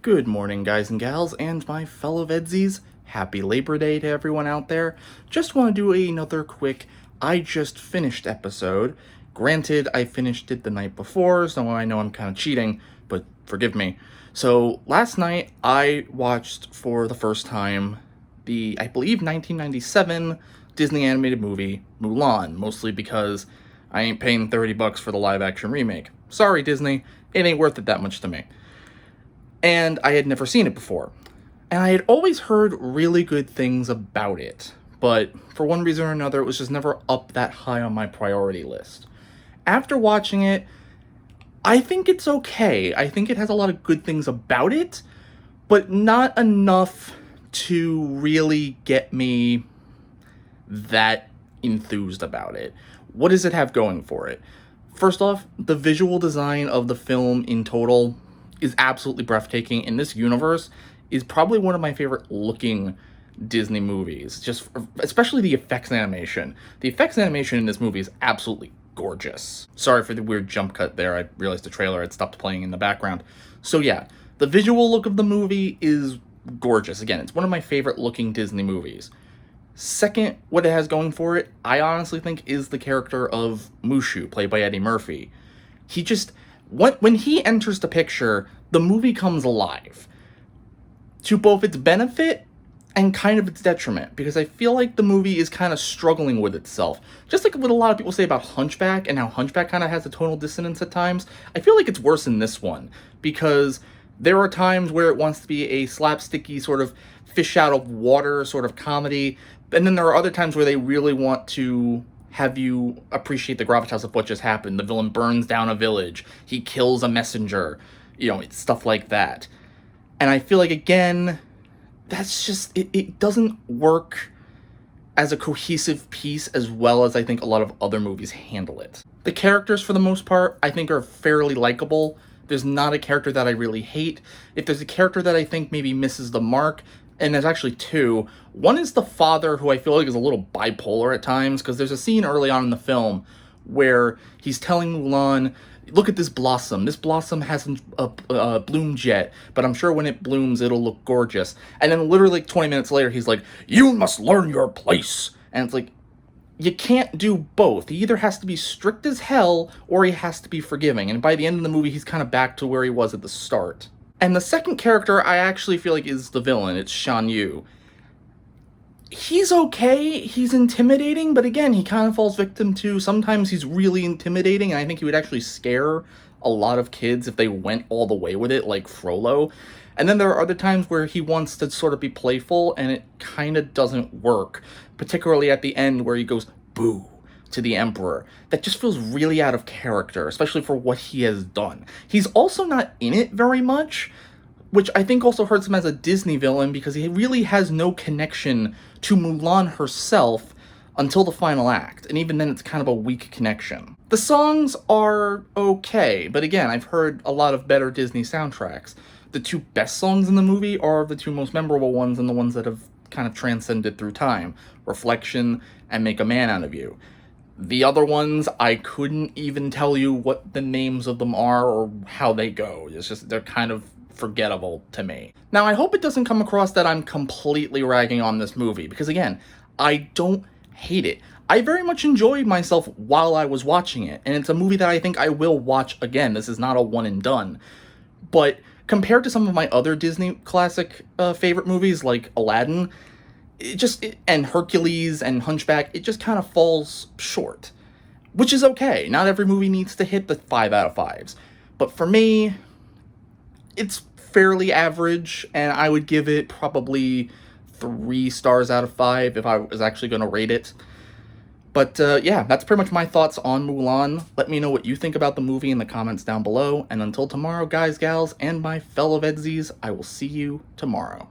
Good morning, guys and gals, and my fellow VEDS-ies. Happy Labor Day to everyone out there. Just want to do another quick I just finished episode. Granted, I finished it the night before, so I know I'm kind of cheating, but forgive me. So, last night, I watched for the first time the, I believe, 1997 Disney animated movie, Mulan, mostly because I ain't paying $30 for the live-action remake. Sorry, Disney, it ain't worth it that much to me. And I had never seen it before. And I had always heard really good things about it, but for one reason or another, it was just never up that high on my priority list. After watching it, I think it's okay. I think it has a lot of good things about it, but not enough to really get me that enthused about it. What does it have going for it? First off, the visual design of the film in total is absolutely breathtaking. In this universe, is probably one of my favorite looking Disney movies. Just especially the effects animation. The effects animation in this movie is absolutely gorgeous. Sorry for the weird jump cut there. I realized the trailer had stopped playing in the background. So yeah, the visual look of the movie is gorgeous. Again, it's one of my favorite looking Disney movies. Second, what it has going for it, I honestly think, is the character of Mushu, played by Eddie Murphy. He just, when he enters the picture, the movie comes alive. To both its benefit and kind of its detriment, because I feel like the movie is kind of struggling with itself. Just like what a lot of people say about Hunchback, and how Hunchback kind of has a tonal dissonance at times, I feel like it's worse in this one, because there are times where it wants to be a slapsticky sort of fish out of water sort of comedy, and then there are other times where they really want to have you appreciate the gravitas of what just happened. The villain burns down a village, he kills a messenger, it's stuff like that. And I feel like, again, that's just, it doesn't work as a cohesive piece as well as I think a lot of other movies handle it. The characters, for the most part, I think are fairly likable. There's not a character that I really hate. If there's a character that I think maybe misses the mark, and there's actually two. One is the father, who I feel like is a little bipolar at times, because there's a scene early on in the film where he's telling Mulan, look at this blossom. This blossom hasn't bloomed yet, but I'm sure when it blooms, it'll look gorgeous. And then literally 20 minutes later, he's like, you must learn your place. And it's like, you can't do both. He either has to be strict as hell, or he has to be forgiving. And by the end of the movie, he's kind of back to where he was at the start. And the second character I actually feel like is the villain. It's Shan Yu. He's okay, he's intimidating, but again, he kind of falls victim to, sometimes he's really intimidating, and I think he would actually scare a lot of kids if they went all the way with it, like Frollo. And then there are other times where he wants to sort of be playful, and it kind of doesn't work, particularly at the end where he goes, boo, to the Emperor. That just feels really out of character, especially for what he has done. He's also not in it very much, which I think also hurts him as a Disney villain, because he really has no connection to Mulan herself until the final act, and even then it's kind of a weak connection. The songs are okay, but again, I've heard a lot of better Disney soundtracks. The two best songs in the movie are the two most memorable ones, and the ones that have kind of transcended through time, Reflection and Make a Man Out of You. The other ones, I couldn't even tell you what the names of them are or how they go. It's just, they're kind of forgettable to me. Now, I hope it doesn't come across that I'm completely ragging on this movie, because again, I don't hate it. I very much enjoyed myself while I was watching it, and it's a movie that I think I will watch again. This is not a one and done. But compared to some of my other Disney classic favorite movies like Aladdin, and Hercules and Hunchback, it just kind of falls short. Which is okay. Not every movie needs to hit the 5 out of 5s. But for me, it's fairly average, and I would give it probably 3 stars out of 5 if I was actually going to rate it. But yeah, that's pretty much my thoughts on Mulan. Let me know what you think about the movie in the comments down below. And until tomorrow, guys, gals, and my fellow VEDS-ies, I will see you tomorrow.